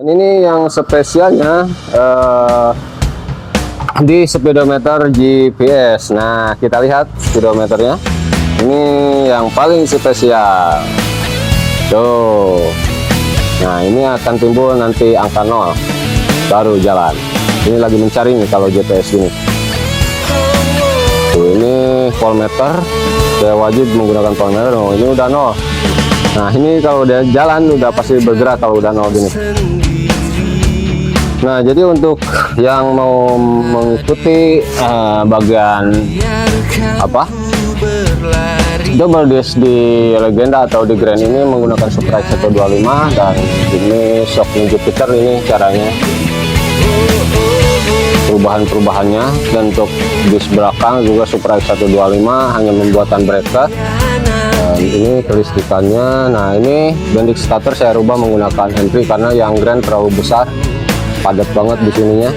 Ini yang spesialnya di speedometer GPS. Nah, kita lihat speedometernya. Ini yang paling spesial. Tuh. Nah, ini akan timbul nanti angka 0 baru jalan. Ini lagi mencari nih kalau GPS ini. Tuh, ini voltmeter. Saya wajib menggunakan voltmeter. Oh, ini udah 0. Nah, ini kalau udah jalan udah pasti bergerak kalau udah 0 gini. Nah, jadi untuk yang mau mengikuti bagian double disc di Legenda atau di Grand ini menggunakan Surprise 125, dan ini shocknya Jupiter. Ini caranya perubahannya, dan untuk disc belakang juga Surprise 125 hanya membuatan bracket. Dan ini kelistrikannya. Nah, ini bendix starter saya rubah menggunakan entry karena yang Grand terlalu besar, padat banget di sininya.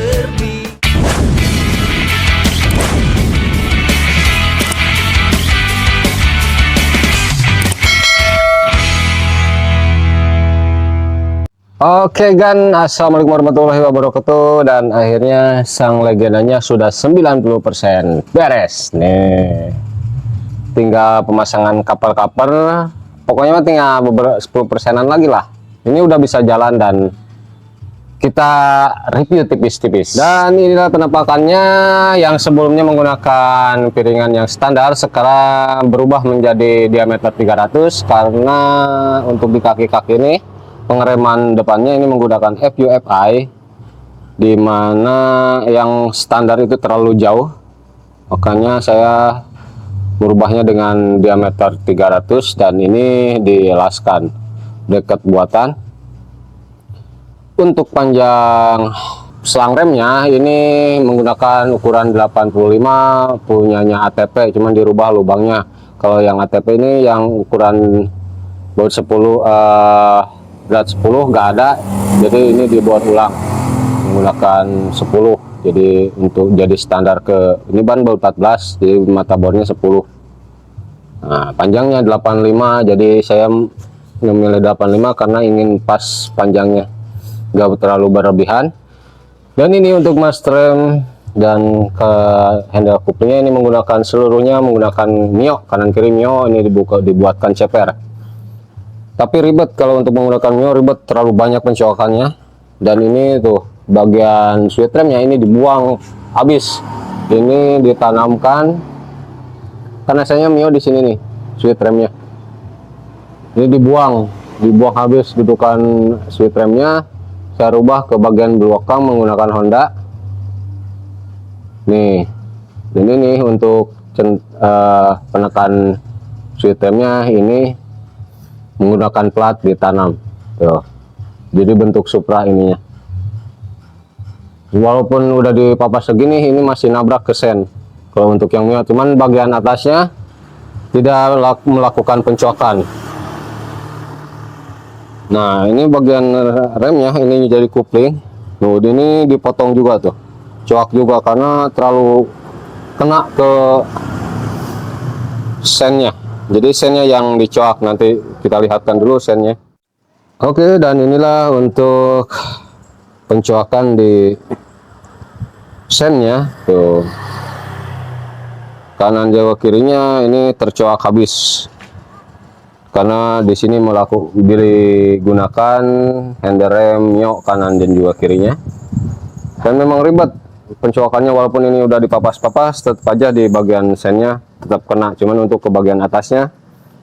Oke Gan, assalamualaikum warahmatullahi wabarakatuh. Dan akhirnya sang legendanya sudah 90% beres nih, tinggal pemasangan cover. Pokoknya tinggal beberapa 10%-an lagi lah. Ini udah bisa jalan dan kita review tipis-tipis. Dan inilah penampakannya yang sebelumnya menggunakan piringan yang standar, sekarang berubah menjadi diameter 300 karena untuk di kaki-kaki ini pengereman depannya ini menggunakan FUFI, dimana yang standar itu terlalu jauh, makanya saya merubahnya dengan diameter 300 dan ini dielaskan bracket buatan. Untuk panjang selang remnya ini menggunakan ukuran 85 punyanya ATP, cuman dirubah lubangnya. Kalau yang ATP ini yang ukuran baut 10 berat 10 nggak ada, jadi ini dibuat ulang menggunakan 10. Jadi untuk jadi standar ini ban baut 14, jadi mata bornya 10. Nah, panjangnya 85, jadi saya memilih 85 karena ingin pas panjangnya, nggak terlalu berlebihan. Dan ini untuk master rem dan ke handle couplingnya ini menggunakan seluruhnya menggunakan Mio, kanan kiri Mio. Ini dibuatkan ceper, tapi ribet kalau untuk menggunakan Mio, ribet, terlalu banyak pencokokannya. Dan ini tuh bagian sweet remnya ini dibuang habis, ini ditanamkan karena saya Mio di sini nih. Sweet remnya ini dibuang habis, dudukan sweet remnya saya rubah ke bagian belakang menggunakan Honda nih. Ini nih untuk penekan sweet remnya ini menggunakan plat ditanam tuh, jadi bentuk Supra ininya. Walaupun udah dipapas segini, ini masih nabrak ke sen kalau untuk yang Mio, cuman bagian atasnya tidak melakukan pencoakan. Nah, ini bagian remnya ini jadi kupling tuh, ini dipotong juga tuh, coak juga karena terlalu kena ke sennya. Jadi sennya yang dicoak, nanti kita lihatkan dulu sennya. Oke, dan inilah untuk pencoakan di sennya tuh, kanan jawa kirinya ini tercoak habis karena di sini digunakan handle rem Mio kanan dan juga kirinya. Dan memang ribet pencoakannya, walaupun ini udah dipapas-papas tetap aja di bagian sennya tetap kena, cuman untuk ke bagian atasnya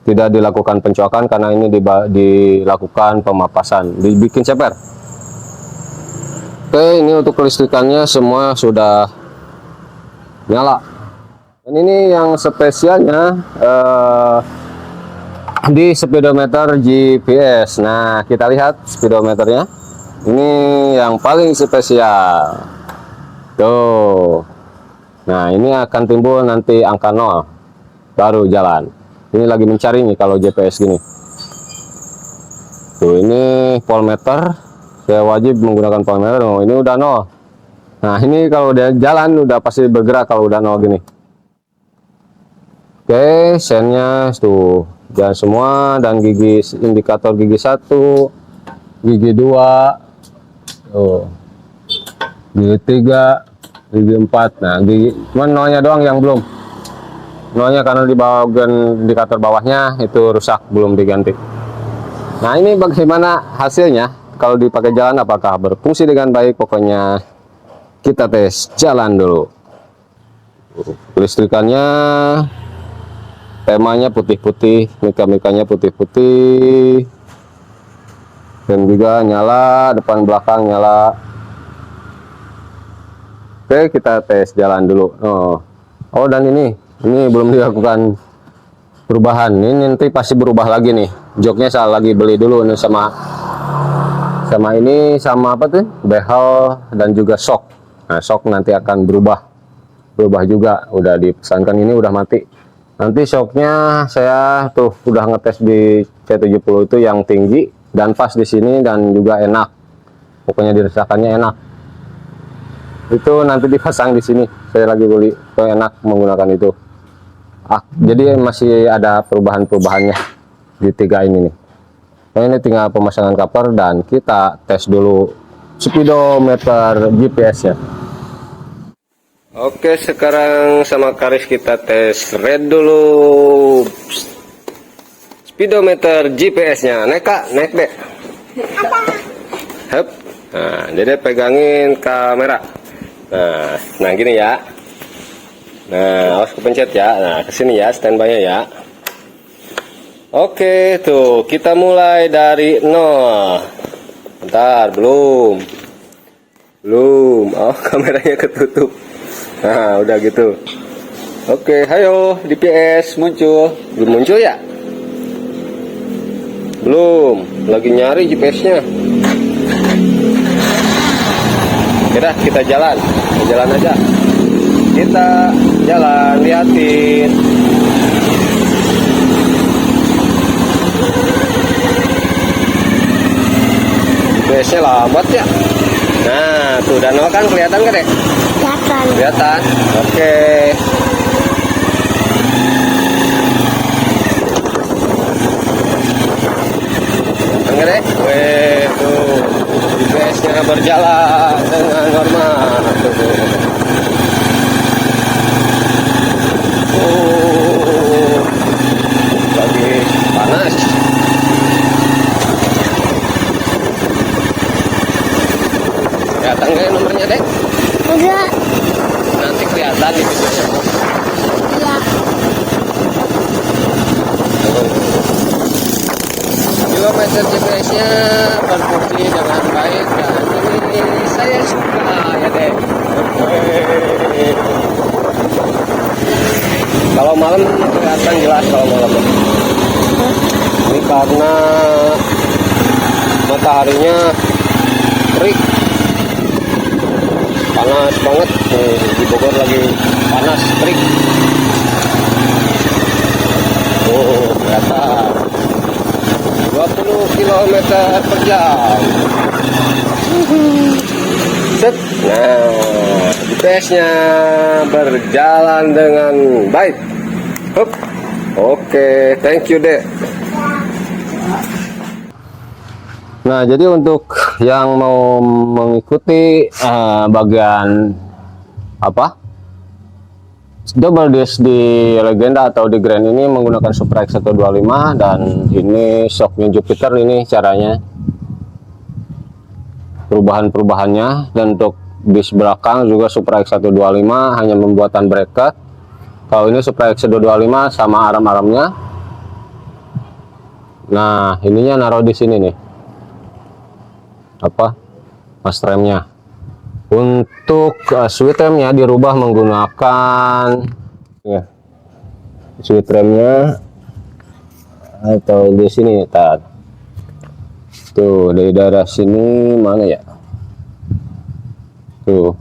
tidak dilakukan pencoakan karena ini dilakukan pemapasan, dibikin ceper. Oke, ini untuk kelistrikannya semua sudah nyala. Dan ini yang spesialnya di speedometer GPS. Nah, kita lihat speedometernya. Ini yang paling spesial. Tuh. Nah, ini akan timbul nanti angka 0 baru jalan. Ini lagi mencari nih kalau GPS gini. Tuh, ini voltmeter. Saya wajib menggunakan voltmeter. Oh, ini udah 0. Nah, ini kalau udah jalan udah pasti bergerak kalau udah 0 gini. Oke, sennya tuh jalan semua, dan indikator gigi 1, gigi 2, Tuh. Gigi 3, gigi 4. Nah, gigi cuman nolnya doang yang belum. Nolnya karena di bagian indikator bawahnya itu rusak, belum diganti. Nah, ini bagaimana hasilnya? Kalau dipakai jalan apakah berfungsi dengan baik? Pokoknya kita tes jalan dulu. Listrikannya temanya putih-putih, mika-mikanya putih-putih. Dan juga nyala, depan belakang nyala. Oke, kita tes jalan dulu. Oh, dan ini belum dilakukan perubahan. Ini nanti pasti berubah lagi nih. Joknya saya lagi beli dulu nih sama ini, sama apa tuh? Behel dan juga shock. Nah, shock nanti akan berubah juga. Udah dipesankan, ini udah mati. Nanti shocknya saya tuh udah ngetes di C70 itu yang tinggi dan pas di sini dan juga enak. Pokoknya dirasakannya enak. Itu nanti dipasang di sini. Saya lagi beli, itu enak menggunakan itu. Jadi masih ada perubahan-perubahannya di 3 ini nih. Nah, ini tinggal pemasangan cover dan kita tes dulu speedometer GPS-nya. Oke, sekarang sama Karis kita tes red dulu speedometer GPS-nya. Naik Kak, naik deh. Hup. Nah, jadi pegangin kamera. Nah gini ya. Nah, awas kepencet ya. Nah, kesini ya, standby-nya ya. Oke, tuh kita mulai dari 0. Bentar, belum. Oh, kameranya ketutup. Nah, udah gitu. Oke, hayo GPS muncul. Belum muncul ya? Belum. Lagi nyari GPS-nya. Udah, kita jalan aja. Kita jalan, liatin. GPS-nya lambat ya. Nah, tuh danau kan kelihatan kan, Dek? Kelihatan. Oke. Kelihatan, Dek? Weh, tuh. GPS-nya berjalan dengan normal. Lagi panas. Kelihatan nggak nomornya, Dek? Enggak. Nanti kelihatan di videonya. Iya. Kilometer GPS-nya berfungsi dengan baik dan ini saya suka ya, Dek. Kalau malam kelihatan jelas kalau malam. Ini karena mataharinya terik, panas banget. Di Bogor lagi panas terik. Oh, kelihatan 20 km per jam. Set. Nah, GPS-nya berjalan dengan baik. Hup. Oke, thank you, Dek. Nah, jadi untuk yang mau mengikuti bagian apa? Double disc di Legenda atau di Grand ini menggunakan Supra X125 dan ini shocknya Jupiter, ini caranya perubahannya. Dan untuk disc belakang juga Supra X125 hanya membuatan bracket. Kalau ini Supra X125 sama arm-armnya. Nah, ininya naruh di sini nih. Apa? Mas remnya. Untuk switch remnya dirubah menggunakan ya, switch remnya atau di sini, tar. Tuh, dari daerah sini mana ya? Tuh.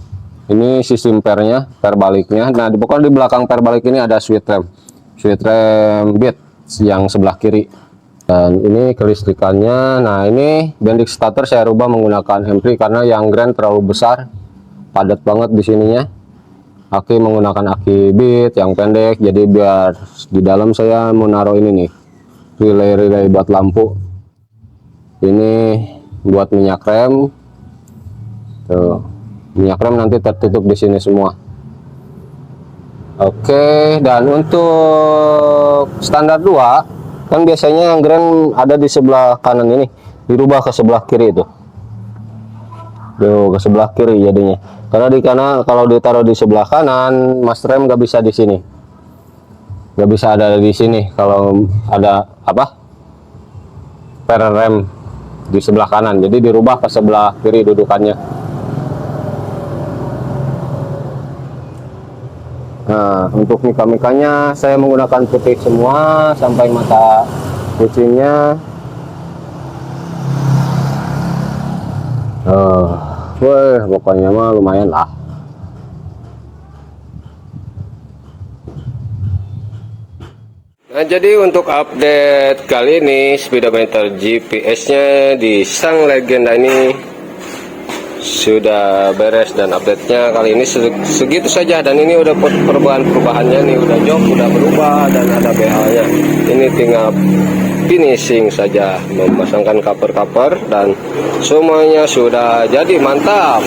Ini sistem pernya, per baliknya. Nah, pokoknya di belakang per balik ini ada switch rem beat yang sebelah kiri. Dan ini kelistrikannya. Nah, ini bendix starter saya rubah menggunakan Ampli karena yang Grand terlalu besar, padat banget di sininya. Aki menggunakan aki beat yang pendek, jadi biar di dalam saya mau naruh ini nih, relay buat lampu. Ini buat minyak rem. Tuh, minyak rem nanti tertutup di sini semua. Oke, dan untuk standar 2 kan biasanya yang grand ada di sebelah kanan ini, dirubah ke sebelah kiri itu. Tuh, ke sebelah kiri jadinya. Karena di kanan kalau ditaruh di sebelah kanan, mas rem nggak bisa di sini. Nggak bisa ada di sini kalau ada apa? Per rem di sebelah kanan. Jadi dirubah ke sebelah kiri dudukannya. Nah, untuk mika-mikanya saya menggunakan putih semua sampai mata kucingnya. Wah, pokoknya mah lumayan lah. Nah, jadi untuk update kali ini speedometer GPS-nya di sang legenda ini sudah beres, dan update-nya kali ini segitu saja. Dan ini udah perubahan-perubahannya nih, udah jok udah berubah dan ada BH-nya. Ini tinggal finishing saja, memasangkan cover-cover dan semuanya sudah jadi. Mantap.